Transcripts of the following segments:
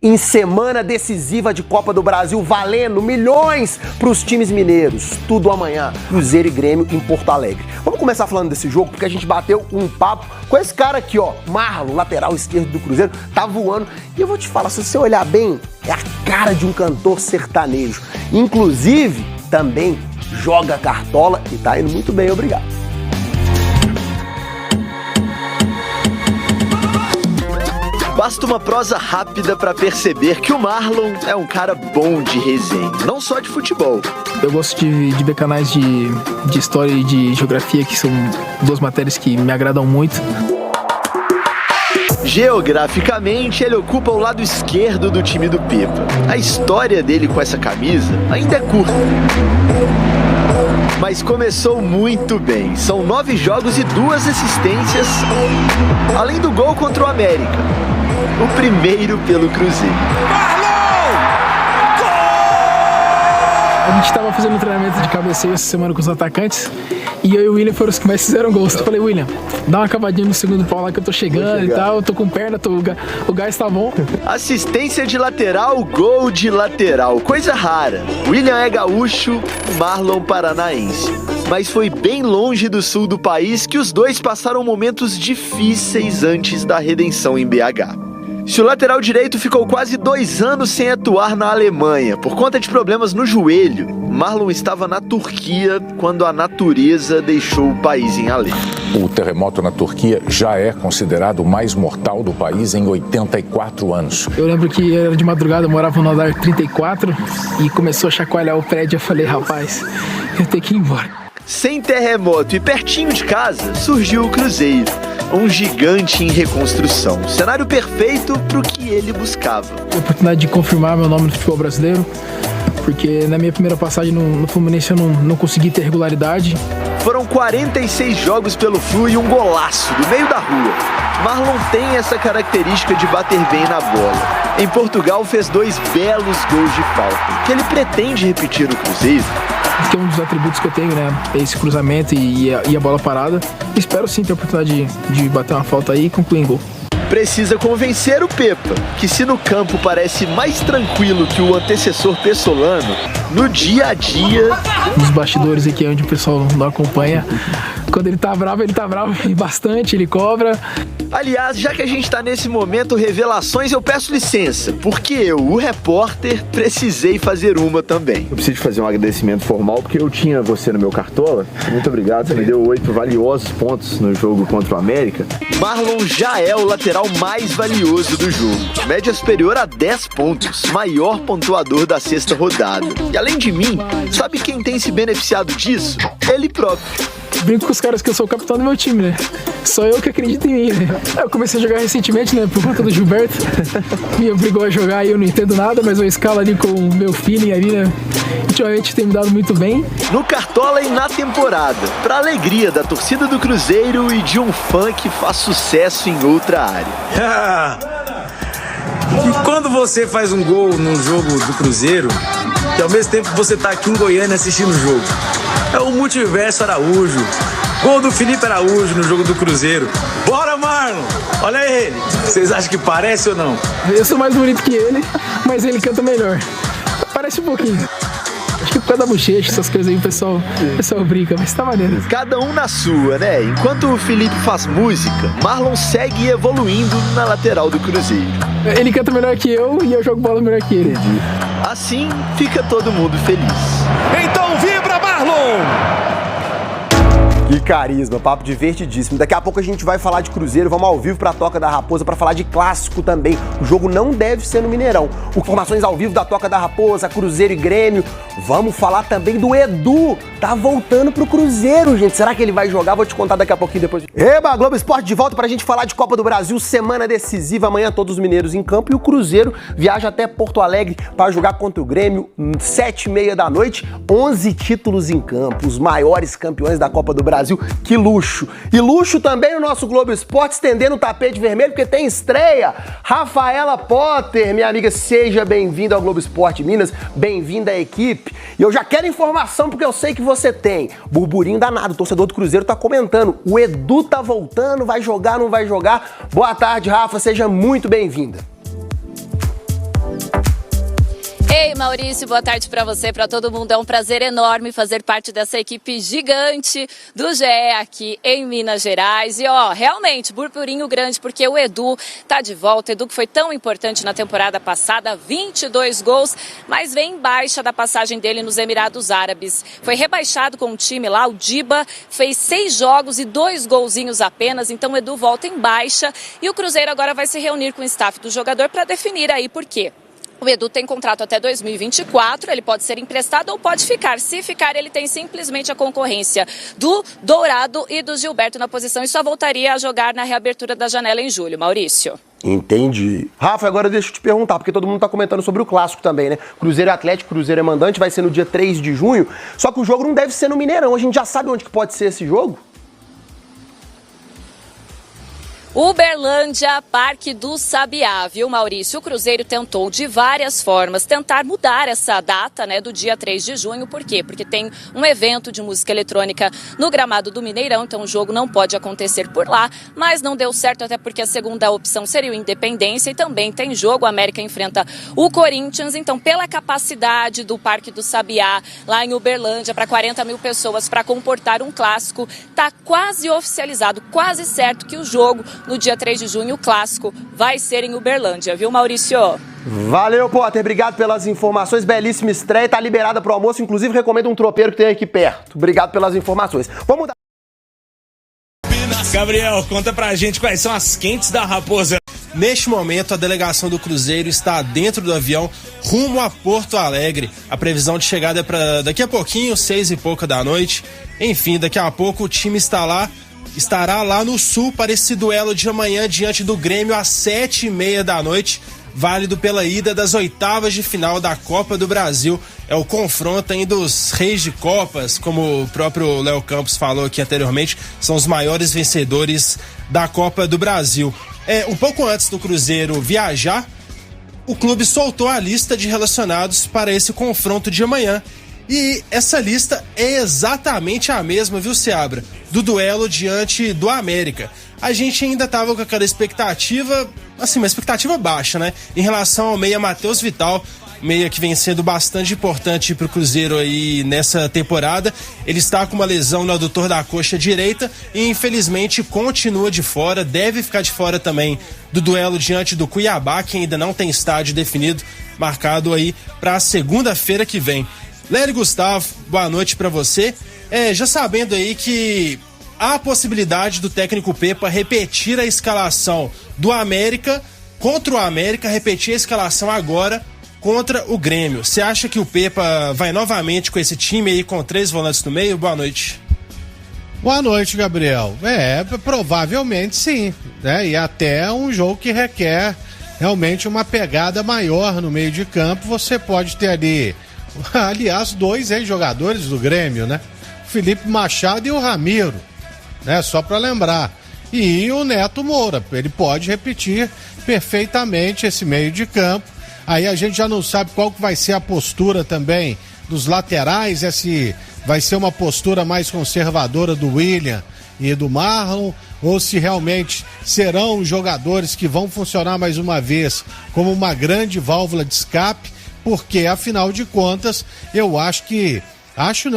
em semana decisiva de Copa do Brasil, valendo milhões para os times mineiros. Tudo amanhã, Cruzeiro e Grêmio em Porto Alegre. Vamos começar falando desse jogo, porque a gente bateu um papo com esse cara aqui, ó, Marlon, lateral esquerdo do Cruzeiro, tá voando. E eu vou te falar, se você olhar bem, é a cara de um cantor sertanejo. Inclusive, também joga cartola e tá indo muito bem, obrigado. Basta uma prosa rápida pra perceber que o Marlon é um cara bom de resenha, não só de futebol. Eu gosto de ver canais de história e de geografia, que são duas matérias que me agradam muito. Geograficamente, ele ocupa o lado esquerdo do time do Pepa. A história dele com essa camisa ainda é curta, mas começou muito bem. São 9 jogos e 2 assistências, além do gol contra o América, o primeiro pelo Cruzeiro. A gente estava fazendo um treinamento de cabeceio essa semana com os atacantes e eu e o William foram os que mais fizeram gols. Eu falei, William, dá uma cavadinha no segundo pau lá que eu tô chegando e tal, eu tô com perna, o gás tá bom. Assistência de lateral, gol de lateral, coisa rara. William é gaúcho, Marlon paranaense. Mas foi bem longe do sul do país que os dois passaram momentos difíceis antes da redenção em BH. Se o lateral direito ficou quase 2 anos sem atuar na Alemanha por conta de problemas no joelho, Marlon estava na Turquia quando a natureza deixou o país em alerta. O terremoto na Turquia já é considerado o mais mortal do país em 84 anos. Eu lembro que era de madrugada, eu morava no andar 34 e começou a chacoalhar o prédio. Eu falei, rapaz, eu tenho que ir embora. Sem terremoto e pertinho de casa, surgiu o Cruzeiro. Um gigante em reconstrução. Cenário perfeito para o que ele buscava. A oportunidade de confirmar meu nome no futebol brasileiro, porque na minha primeira passagem no Fluminense eu não consegui ter regularidade. Foram 46 jogos pelo Flu e um golaço do meio da rua. Marlon tem essa característica de bater bem na bola. Em Portugal fez 2 belos gols de falta, que ele pretende repetir no Cruzeiro. Que é um dos atributos que eu tenho, né? Esse cruzamento e a bola parada. Espero sim ter a oportunidade de bater uma falta aí e concluir em gol. Precisa convencer o Pepa, que se no campo parece mais tranquilo que o antecessor pessolano, no dia a dia... Nos bastidores aqui, onde o pessoal não acompanha, quando ele tá bravo e bastante, ele cobra. Aliás, já que a gente tá nesse momento revelações, eu peço licença, porque eu, o repórter, precisei fazer uma também. Eu preciso fazer um agradecimento formal, porque eu tinha você no meu cartola. Muito obrigado, você me deu 8 valiosos pontos no jogo contra o América. Marlon já é o lateral mais valioso do jogo. Média superior a 10 pontos, maior pontuador da 6ª rodada. E além de mim, sabe quem tem se beneficiado disso? Ele próprio. Brinco com os caras que eu sou o capitão do meu time, né? Só eu que acredito em mim, né? Eu comecei a jogar recentemente, né? Por conta do Gilberto. Me obrigou a jogar e eu não entendo nada, mas eu escalo ali com o meu feeling ali, né? Ultimamente tem me dado muito bem. No Cartola e na temporada, pra alegria da torcida do Cruzeiro e de um fã que faz sucesso em outra área. E quando você faz um gol num jogo do Cruzeiro, que ao mesmo tempo você tá aqui em Goiânia assistindo o jogo, é o Multiverso Araújo. Gol do Felipe Araújo no jogo do Cruzeiro. Bora, Marlon! Olha ele! Vocês acham que parece ou não? Eu sou mais bonito que ele, mas ele canta melhor. Parece um pouquinho. Acho que por causa da bochecha, essas coisas aí, o pessoal brinca, mas tá maneiro. Cada um na sua, né? Enquanto o Felipe faz música, Marlon segue evoluindo na lateral do Cruzeiro. Ele canta melhor que eu e eu jogo bola melhor que ele. Assim, fica todo mundo feliz. Então vibra, Marlon! Que carisma, papo divertidíssimo. Daqui a pouco a gente vai falar de Cruzeiro, vamos ao vivo pra Toca da Raposa pra falar de clássico também. O jogo não deve ser no Mineirão. Informações ao vivo da Toca da Raposa, Cruzeiro e Grêmio. Vamos falar também do Edu. Tá voltando pro Cruzeiro, gente. Será que ele vai jogar? Vou te contar daqui a pouquinho depois. Eba, Globo Esporte de volta pra gente falar de Copa do Brasil. Semana decisiva, amanhã todos os mineiros em campo. E o Cruzeiro viaja até Porto Alegre para jogar contra o Grêmio, 7h30 da noite. 11 títulos em campo, os maiores campeões da Copa do Brasil. Que luxo! E luxo também o nosso Globo Esporte estendendo o tapete vermelho, porque tem estreia. Rafaela Potter, minha amiga, seja bem-vinda ao Globo Esporte Minas, bem-vinda à equipe. E eu já quero informação, porque eu sei que você tem. Burburinho danado, o torcedor do Cruzeiro tá comentando. O Edu tá voltando, vai jogar, não vai jogar? Boa tarde, Rafa, seja muito bem-vinda. Ei, Maurício, boa tarde pra você, pra todo mundo. É um prazer enorme fazer parte dessa equipe gigante do GE aqui em Minas Gerais. E realmente, burburinho grande, porque o Edu tá de volta. Edu que foi tão importante na temporada passada, 22 gols, mas vem em baixa da passagem dele nos Emirados Árabes. Foi rebaixado com o time lá, o Diba, fez 6 jogos e 2 golzinhos apenas, então o Edu volta em baixa. E o Cruzeiro agora vai se reunir com o staff do jogador para definir aí por quê. O Edu tem contrato até 2024, ele pode ser emprestado ou pode ficar. Se ficar, ele tem simplesmente a concorrência do Dourado e do Gilberto na posição e só voltaria a jogar na reabertura da janela em julho. Maurício. Entendi. Rafa, agora deixa eu te perguntar, porque todo mundo tá comentando sobre o clássico também, né? Cruzeiro é Atlético, Cruzeiro é mandante, vai ser no dia 3 de junho, só que o jogo não deve ser no Mineirão. A gente já sabe onde que pode ser esse jogo? Uberlândia, Parque do Sabiá, viu, Maurício? O Cruzeiro tentou de várias formas tentar mudar essa data, né, do dia 3 de junho. Por quê? Porque tem um evento de música eletrônica no gramado do Mineirão, então o jogo não pode acontecer por lá, mas não deu certo, até porque a segunda opção seria o Independência e também tem jogo, o América enfrenta o Corinthians, então pela capacidade do Parque do Sabiá, lá em Uberlândia, para 40 mil pessoas, para comportar um clássico, tá quase oficializado, quase certo que o jogo no dia 3 de junho, o clássico vai ser em Uberlândia, viu, Maurício? Valeu, Potter. Obrigado pelas informações. Belíssima estreia. Tá liberada pro almoço. Inclusive, recomendo um tropeiro que tem aqui perto. Obrigado pelas informações. Vamos dar... Gabriel, conta pra gente quais são as quentes da Raposa. Neste momento, a delegação do Cruzeiro está dentro do avião rumo a Porto Alegre. A previsão de chegada é para daqui a pouquinho, 6 e pouca da noite. Enfim, daqui a pouco o time estará lá no Sul para esse duelo de amanhã diante do Grêmio às 7h30 da noite, válido pela ida das oitavas de final da Copa do Brasil. É o confronto aí dos reis de Copas, como o próprio Léo Campos falou aqui anteriormente, são os maiores vencedores da Copa do Brasil. Um pouco antes do Cruzeiro viajar, o clube soltou a lista de relacionados para esse confronto de amanhã. E essa lista é exatamente a mesma, viu, Seabra? Do duelo diante do América. A gente ainda tava com aquela expectativa, assim, uma expectativa baixa, né? Em relação ao meia Matheus Vital, meia que vem sendo bastante importante pro Cruzeiro aí nessa temporada. Ele está com uma lesão no adutor da coxa direita e infelizmente continua de fora, deve ficar de fora também do duelo diante do Cuiabá, que ainda não tem estádio definido, marcado aí para segunda-feira que vem. Léo Gustavo, boa noite pra você. Já sabendo aí que há a possibilidade do técnico Pepa repetir a escalação do América contra o América, repetir a escalação agora contra o Grêmio. Você acha que o Pepa vai novamente com esse time aí com 3 volantes no meio? Boa noite. Boa noite, Gabriel. Provavelmente sim, né? E até um jogo que requer realmente uma pegada maior no meio de campo. Você pode ter ali, aliás, 2 ex-jogadores do Grêmio, né? Felipe Machado e o Ramiro, né? Só para lembrar. E o Neto Moura, ele pode repetir perfeitamente esse meio de campo. Aí a gente já não sabe qual que vai ser a postura também dos laterais, se vai ser uma postura mais conservadora do William e do Marlon, ou se realmente serão jogadores que vão funcionar mais uma vez como uma grande válvula de escape, porque afinal de contas eu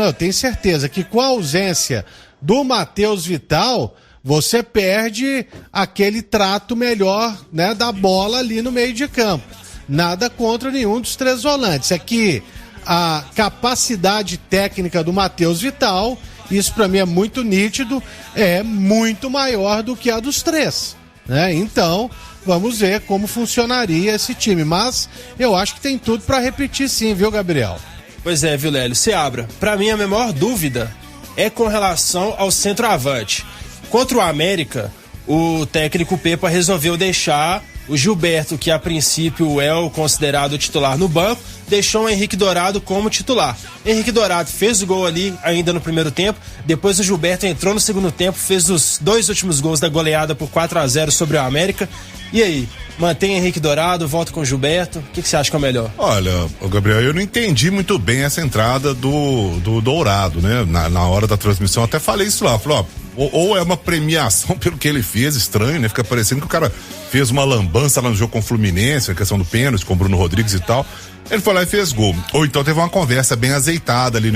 eu tenho certeza que com a ausência do Matheus Vital, você perde aquele trato melhor, né, da bola ali no meio de campo. Nada contra nenhum dos 3 volantes. É que a capacidade técnica do Matheus Vital, isso para mim é muito nítido, é muito maior do que a dos 3, né? Então, vamos ver como funcionaria esse time. Mas eu acho que tem tudo para repetir sim, viu, Gabriel? Pois é, viu, Lélio? Seabra, pra mim a minha maior dúvida é com relação ao centroavante. Contra o América, o técnico Pepa resolveu deixar o Gilberto, que a princípio é o considerado titular no banco, deixou o Henrique Dourado como titular. Henrique Dourado fez o gol ali ainda no primeiro tempo, depois o Gilberto entrou no segundo tempo, fez os 2 últimos gols da goleada por 4-0 sobre o América. E aí, mantém Henrique Dourado, volta com o Gilberto, o que você acha que é o melhor? Olha, Gabriel, eu não entendi muito bem essa entrada do Dourado, né? Na hora da transmissão, até falei isso lá, falei, Ou é uma premiação pelo que ele fez, estranho, né? Fica parecendo que o cara fez uma lambança lá no jogo com o Fluminense, a questão do pênalti, com o Bruno Rodrigues e tal. Ele foi lá e fez gol. Ou então teve uma conversa bem azeitada ali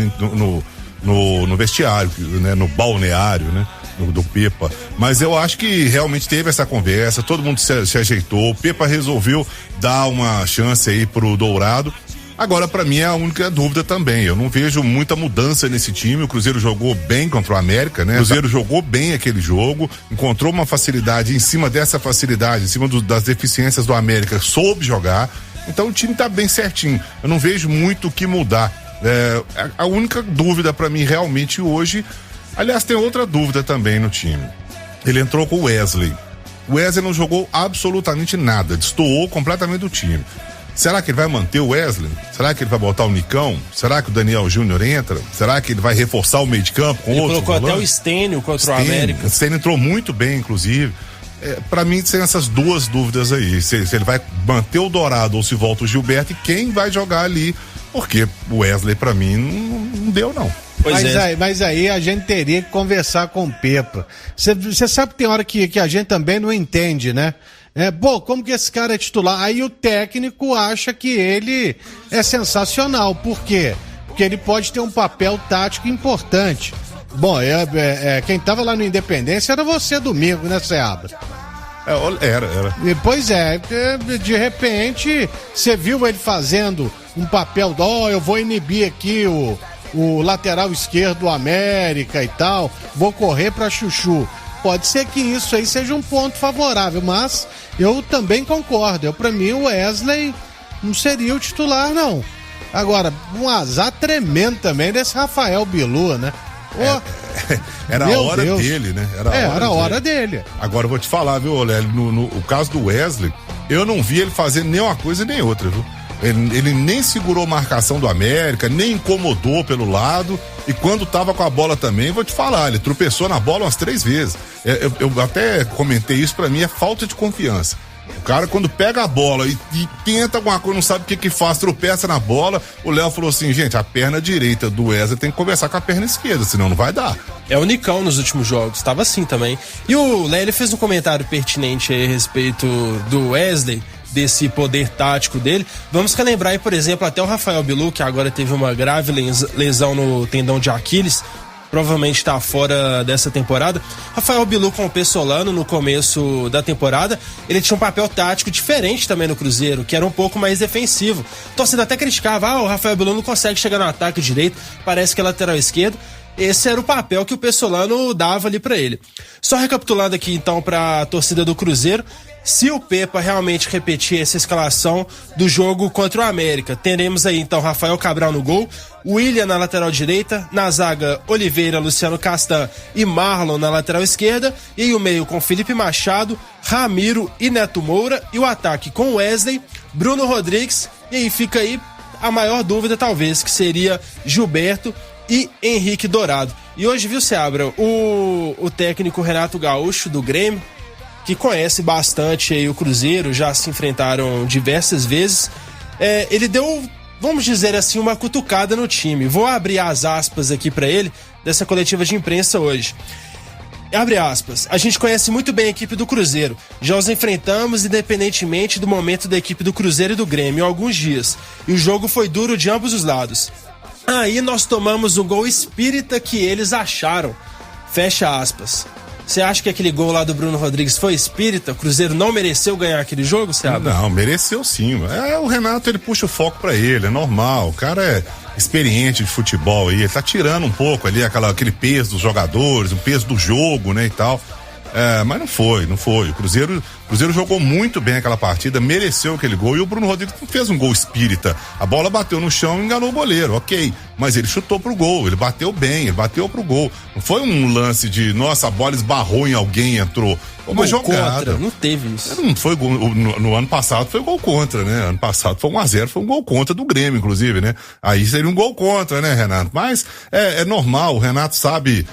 no vestiário, né? No balneário, né? Do Pepa. Mas eu acho que realmente teve essa conversa, todo mundo se ajeitou, o Pepa resolveu dar uma chance aí pro Dourado. Agora, pra mim, é a única dúvida também. Eu não vejo muita mudança nesse time. O Cruzeiro jogou bem contra o América, né? O Cruzeiro jogou bem aquele jogo, encontrou uma facilidade, em cima dessa facilidade, em cima das deficiências do América, soube jogar. Então o time tá bem certinho. Eu não vejo muito o que mudar. A única dúvida pra mim realmente hoje. Aliás, tem outra dúvida também no time. Ele entrou com o Wesley. O Wesley não jogou absolutamente nada, destoou completamente do time. Será que ele vai manter o Wesley? Será que ele vai botar o Nicão? Será que o Daniel Júnior entra? Será que ele vai reforçar o meio de campo com outro? Ele colocou até o Stênio contra o América. O Stênio entrou muito bem, inclusive. Pra mim, tem essas duas dúvidas aí. Se ele vai manter o Dourado ou se volta o Gilberto e quem vai jogar ali. Porque o Wesley, pra mim, não deu, não. Mas aí a gente teria que conversar com o Pepa. Você sabe que tem hora que a gente também não entende, né? Como que esse cara é titular? Aí o técnico acha que ele é sensacional. Por quê? Porque ele pode ter um papel tático importante. Bom, quem tava lá no Independência era você domingo, né, Seabra? Era. Pois é, de repente, você viu ele fazendo um papel eu vou inibir aqui o lateral esquerdo do América e tal, vou correr pra Chuchu. Pode ser que isso aí seja um ponto favorável, mas eu também concordo. Pra mim, o Wesley não seria o titular, não. Agora, um azar tremendo também desse Rafael Bilu, né? Era a hora dele, né? Era a hora dele. Agora eu vou te falar, viu, Olé? No caso do Wesley, eu não vi ele fazer nem uma coisa nem outra, viu? Ele nem segurou marcação do América, nem incomodou pelo lado. E quando tava com a bola também, vou te falar, ele tropeçou na bola umas 3 vezes. Eu até comentei isso, pra mim é falta de confiança. O cara, quando pega a bola e tenta alguma coisa, não sabe o que faz, tropeça na bola. O Léo falou assim, gente, a perna direita do Wesley tem que conversar com a perna esquerda, senão não vai dar. É o Nicão nos últimos jogos, tava assim também. E o Léo fez um comentário pertinente aí a respeito do Wesley, desse poder tático dele. Vamos relembrar aí, por exemplo, até o Rafael Bilu, que agora teve uma grave lesão no tendão de Aquiles, provavelmente está fora dessa temporada. Rafael Bilu com o Pessolano no começo da temporada, ele tinha um papel tático diferente também no Cruzeiro, que era um pouco mais defensivo. A torcida até criticava, o Rafael Bilu não consegue chegar no ataque direito, parece que é lateral esquerdo. Esse era o papel que o Pessolano dava ali pra ele. Só recapitulando aqui então pra torcida do Cruzeiro, se o Pepa realmente repetir essa escalação do jogo contra o América, teremos aí então Rafael Cabral no gol, William na lateral direita, na zaga Oliveira, Luciano Castan e Marlon na lateral esquerda, e aí o meio com Felipe Machado, Ramiro e Neto Moura, e o ataque com Wesley, Bruno Rodrigues, e aí fica aí a maior dúvida talvez, que seria Gilberto e Henrique Dourado. E hoje, viu, Seabra, o técnico Renato Gaúcho do Grêmio, que conhece bastante aí o Cruzeiro, já se enfrentaram diversas vezes, ele deu, vamos dizer assim, uma cutucada no time. Vou abrir as aspas aqui pra ele, dessa coletiva de imprensa hoje. Abre aspas, a gente conhece muito bem a equipe do Cruzeiro, já os enfrentamos independentemente do momento da equipe do Cruzeiro e do Grêmio há alguns dias, e o jogo foi duro de ambos os lados. Aí nós tomamos o gol espírita que eles acharam. Fecha aspas. Você acha que aquele gol lá do Bruno Rodrigues foi espírita? O Cruzeiro não mereceu ganhar aquele jogo, Seabra? Não, mereceu sim. O Renato, ele puxa o foco pra ele, é normal. O cara é experiente de futebol aí, ele tá tirando um pouco ali aquele peso dos jogadores, o peso do jogo, né, e tal. Mas não foi. O Cruzeiro jogou muito bem aquela partida, mereceu aquele gol, e o Bruno Rodrigues não fez um gol espírita. A bola bateu no chão e enganou o goleiro, ok. Mas ele chutou pro gol, ele bateu bem, ele bateu pro gol. Não foi um lance de, nossa, a bola esbarrou em alguém e entrou. Foi uma jogada. Contra, não teve isso. Não foi gol, no ano passado foi gol contra, né? Ano passado foi 1-0, foi um gol contra do Grêmio, inclusive, né? Aí seria um gol contra, né, Renato? Mas é normal, o Renato sabe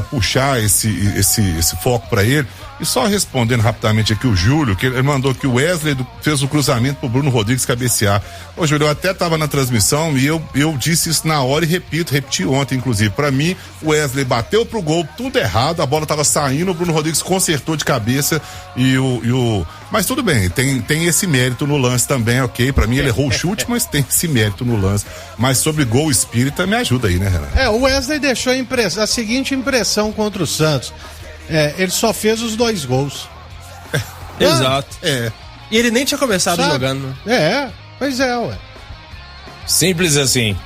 puxar esse foco pra ele. E só respondendo rapidamente aqui o Júlio, que ele mandou que o Wesley fez o cruzamento pro Bruno Rodrigues cabecear. Ô Júlio, eu até tava na transmissão e eu disse isso na hora e repeti ontem, inclusive. Pra mim, o Wesley bateu pro gol, tudo errado, a bola tava saindo, o Bruno Rodrigues consertou de cabeça mas tudo bem, tem esse mérito no lance também, ok? Pra mim ele errou o chute, mas tem esse mérito no lance. Mas sobre gol espírita, me ajuda aí, né, Renato? O Wesley deixou a seguinte impressão contra o Santos. Ele só fez os 2 gols. Exato. E ele nem tinha começado jogando. Pois é, ué. Simples assim.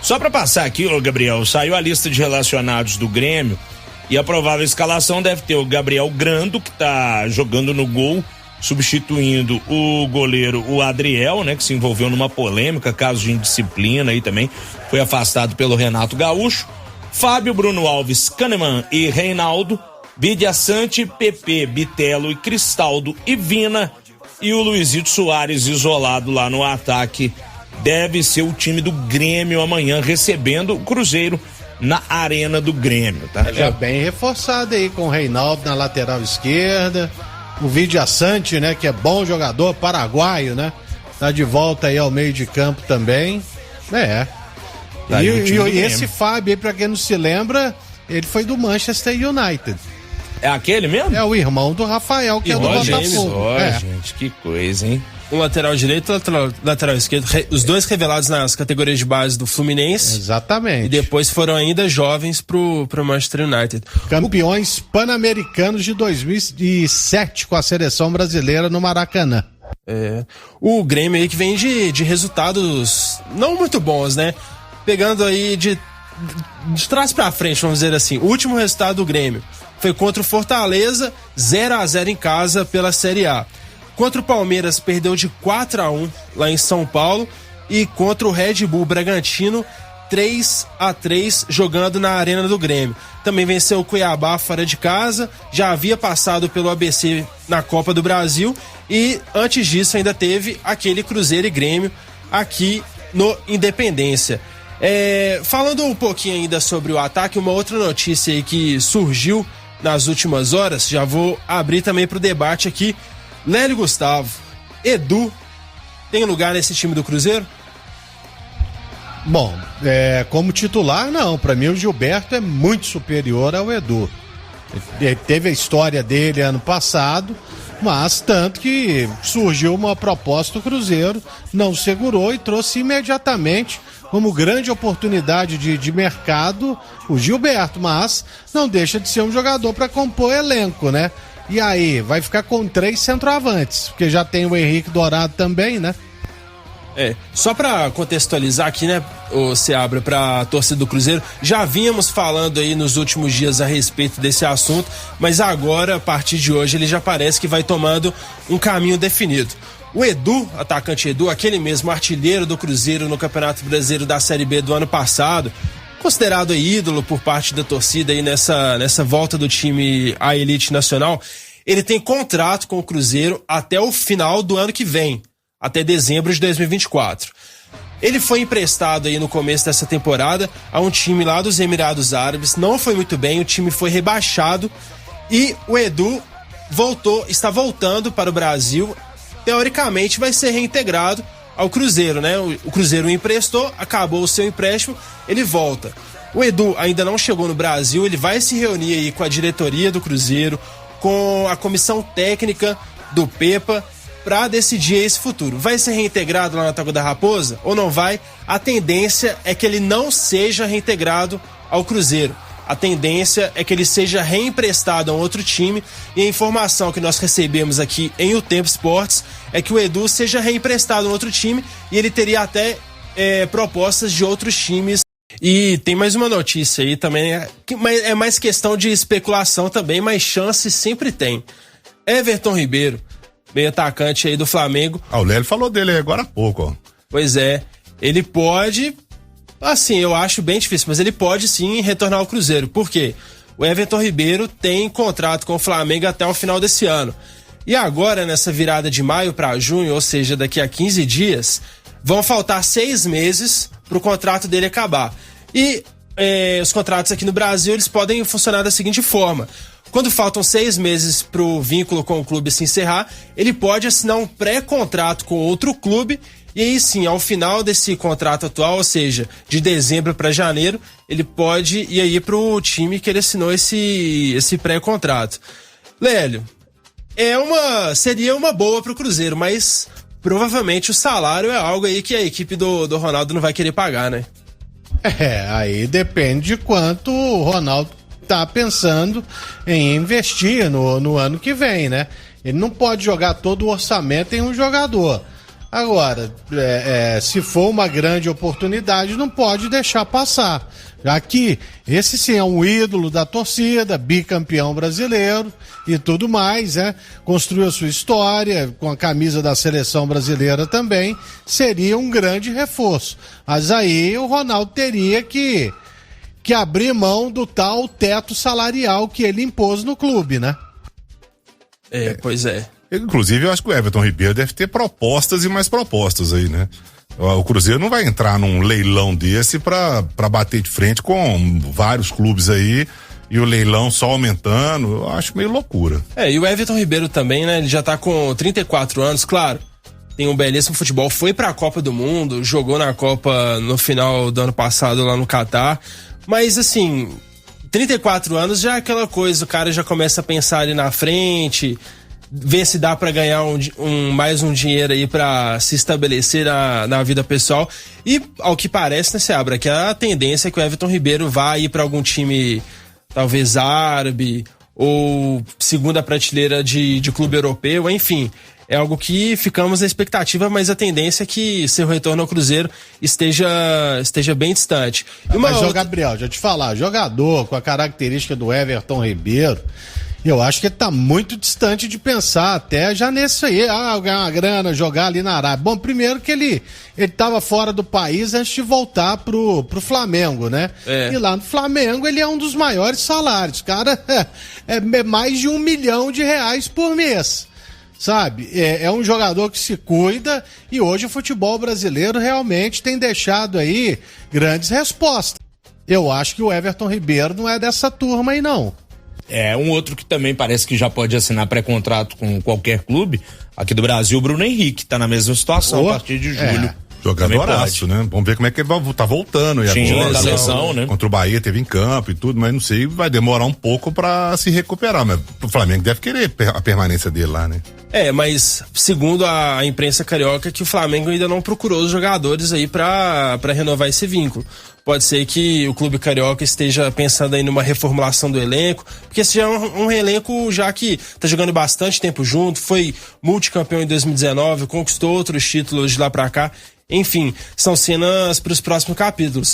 Só pra passar aqui, ô Gabriel, saiu a lista de relacionados do Grêmio e a provável escalação deve ter o Gabriel Grando, que tá jogando no gol, substituindo o goleiro, o Adriel, né, que se envolveu numa polêmica, caso de indisciplina aí também, foi afastado pelo Renato Gaúcho. Fábio, Bruno Alves, Kahneman e Reinaldo, Vidia Sante, Pepe, Bitelo e Cristaldo e Vina, e o Luizito Soares isolado lá no ataque. Deve ser o time do Grêmio amanhã recebendo o Cruzeiro na Arena do Grêmio, tá? Já bem reforçado aí com o Reinaldo na lateral esquerda, o Vidia Sante, né, que é bom jogador, paraguaio, né? Tá de volta aí ao meio de campo também. E esse Fábio aí, pra quem não se lembra, ele foi do Manchester United. É aquele mesmo? É o irmão do Rafael, que é do Botafogo. Gente, que coisa, hein? Um lateral direito e lateral esquerdo, os dois revelados nas categorias de base do Fluminense. Exatamente. E depois foram ainda jovens pro Manchester United. Campeões pan-americanos de 2007 com a seleção brasileira no Maracanã. O Grêmio aí que vem de resultados não muito bons, né? Pegando aí de trás pra frente, vamos dizer assim. O último resultado do Grêmio foi contra o Fortaleza, 0-0 em casa pela Série A. Contra o Palmeiras perdeu de 4-1 lá em São Paulo, e contra o Red Bull Bragantino 3-3 jogando na Arena do Grêmio. Também venceu o Cuiabá fora de casa, já havia passado pelo ABC na Copa do Brasil, e antes disso ainda teve aquele Cruzeiro e Grêmio aqui no Independência. Falando um pouquinho ainda sobre o ataque, uma outra notícia aí que surgiu nas últimas horas, já vou abrir também para o debate aqui. Lélio Gustavo, Edu, tem lugar nesse time do Cruzeiro? Bom, como titular, não. Pra mim, o Gilberto é muito superior ao Edu. Ele teve a história dele ano passado, mas tanto que surgiu uma proposta do Cruzeiro, não segurou e trouxe imediatamente como grande oportunidade de mercado o Gilberto, mas não deixa de ser um jogador para compor elenco, né? E aí, vai ficar com 3 centroavantes, porque já tem o Henrique Dourado também, né? Só pra contextualizar aqui, né, o Seabra, pra torcida do Cruzeiro, já vínhamos falando aí nos últimos dias a respeito desse assunto, mas agora, a partir de hoje, ele já parece que vai tomando um caminho definido. O Edu, atacante Edu, aquele mesmo artilheiro do Cruzeiro no Campeonato Brasileiro da Série B do ano passado, considerado ídolo por parte da torcida aí nessa volta do time à elite nacional, ele tem contrato com o Cruzeiro até o final do ano que vem, até dezembro de 2024. Ele foi emprestado aí no começo dessa temporada a um time lá dos Emirados Árabes, não foi muito bem, o time foi rebaixado e o Edu está voltando para o Brasil, teoricamente vai ser reintegrado ao Cruzeiro, né? O Cruzeiro o emprestou, acabou o seu empréstimo, ele volta. O Edu ainda não chegou no Brasil, ele vai se reunir aí com a diretoria do Cruzeiro, com a comissão técnica do Pepa, para decidir esse futuro. Vai ser reintegrado lá na Toca da Raposa ou não vai? A tendência é que ele não seja reintegrado ao Cruzeiro. A tendência é que ele seja reemprestado a um outro time, e a informação que nós recebemos aqui em O Tempo Esportes é que o Edu seja reemprestado a um outro time e ele teria até propostas de outros times. E tem mais uma notícia aí também, é mais questão de especulação também, mas chance sempre tem. Everton Ribeiro, meio atacante aí do Flamengo. O Lélio falou dele agora há pouco, ó. Pois é, ele pode, assim, eu acho bem difícil, mas ele pode sim retornar ao Cruzeiro. Por quê? O Everton Ribeiro tem contrato com o Flamengo até o final desse ano. E agora, nessa virada de maio para junho, ou seja, daqui a 15 dias, vão faltar 6 meses para o contrato dele acabar. E os contratos aqui no Brasil, eles podem funcionar da seguinte forma: quando faltam 6 meses pro vínculo com o clube se encerrar, ele pode assinar um pré-contrato com outro clube. E aí sim, ao final desse contrato atual, ou seja, de dezembro para janeiro, ele pode ir aí pro time que ele assinou esse pré-contrato. Lélio, seria uma boa pro Cruzeiro, mas provavelmente o salário é algo aí que a equipe do Ronaldo não vai querer pagar, né? Aí depende de quanto o Ronaldo tá pensando em investir no ano que vem, né? Ele não pode jogar todo o orçamento em um jogador. Agora, se for uma grande oportunidade, não pode deixar passar. Já que esse sim é um ídolo da torcida, bicampeão brasileiro e tudo mais, né? Construiu a sua história com a camisa da seleção brasileira também, seria um grande reforço. Mas aí o Ronaldo teria que abrir mão do tal teto salarial que ele impôs no clube, né? Pois é. Inclusive, eu acho que o Everton Ribeiro deve ter propostas e mais propostas aí, né? O Cruzeiro não vai entrar num leilão desse pra bater de frente com vários clubes aí e o leilão só aumentando. Eu acho meio loucura. E o Everton Ribeiro também, né? Ele já tá com 34 anos, claro. Tem um belíssimo futebol, foi pra Copa do Mundo, jogou na Copa no final do ano passado lá no Catar. Mas assim, 34 anos já é aquela coisa, o cara já começa a pensar ali na frente, ver se dá pra ganhar mais um dinheiro aí pra se estabelecer na vida pessoal. E ao que parece, né, Seabra, que a tendência é que o Everton Ribeiro vá ir pra algum time, talvez árabe, ou segunda prateleira de clube europeu, enfim. É algo que ficamos na expectativa, mas a tendência é que seu retorno ao Cruzeiro esteja bem distante. Mas, Gabriel, deixa eu te falar, jogador com a característica do Everton Ribeiro, eu acho que ele tá muito distante de pensar até já nesse aí, ganhar uma grana, jogar ali na Arábia. Bom, primeiro que ele tava fora do país antes de voltar pro Flamengo, né? E lá no Flamengo ele é um dos maiores salários, cara, é mais de R$1 milhão por mês. Sabe, é um jogador que se cuida e hoje o futebol brasileiro realmente tem deixado aí grandes respostas. Eu acho que o Everton Ribeiro não é dessa turma aí, não. Um outro que também parece que já pode assinar pré-contrato com qualquer clube, aqui do Brasil, o Bruno Henrique, tá na mesma situação a partir de julho. Jogadoraço, né? Vamos ver como é que ele tá voltando. Sim, agora, lesão, né? Contra o Bahia teve em campo e tudo, mas não sei, vai demorar um pouco pra se recuperar, mas o Flamengo deve querer a permanência dele lá, né? Mas segundo a imprensa carioca, que o Flamengo ainda não procurou os jogadores aí pra renovar esse vínculo. Pode ser que o clube carioca esteja pensando aí numa reformulação do elenco, porque esse já é um elenco já que tá jogando bastante tempo junto, foi multicampeão em 2019, conquistou outros títulos de lá pra cá. Enfim, são cenas para os próximos capítulos.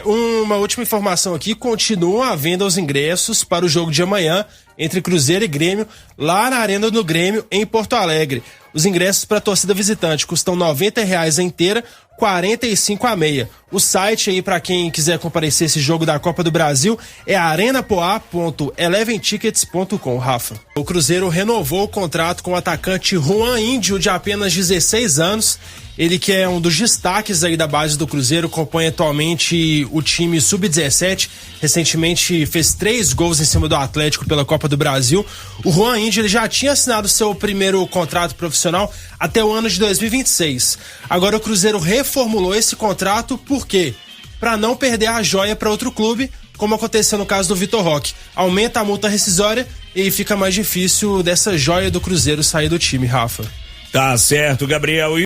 Uma última informação aqui, continuam à venda os ingressos para o jogo de amanhã entre Cruzeiro e Grêmio, lá na Arena do Grêmio, em Porto Alegre. Os ingressos para a torcida visitante custam R$90 a inteira, R$45 a meia. O site aí para quem quiser comparecer esse jogo da Copa do Brasil é arenapoa.eleventickets.com, Rafa. O Cruzeiro renovou o contrato com o atacante Juan Índio, de apenas 16 anos. Ele que é um dos destaques aí da base do Cruzeiro, compõe atualmente o time Sub-17, recentemente fez 3 gols em cima do Atlético pela Copa do Brasil. O Juan Índio, ele já tinha assinado seu primeiro contrato profissional até o ano de 2026. Agora o Cruzeiro reformulou esse contrato, por quê? Para não perder a joia para outro clube, como aconteceu no caso do Vitor Roque. Aumenta a multa rescisória e fica mais difícil dessa joia do Cruzeiro sair do time, Rafa. Tá certo, Gabriel.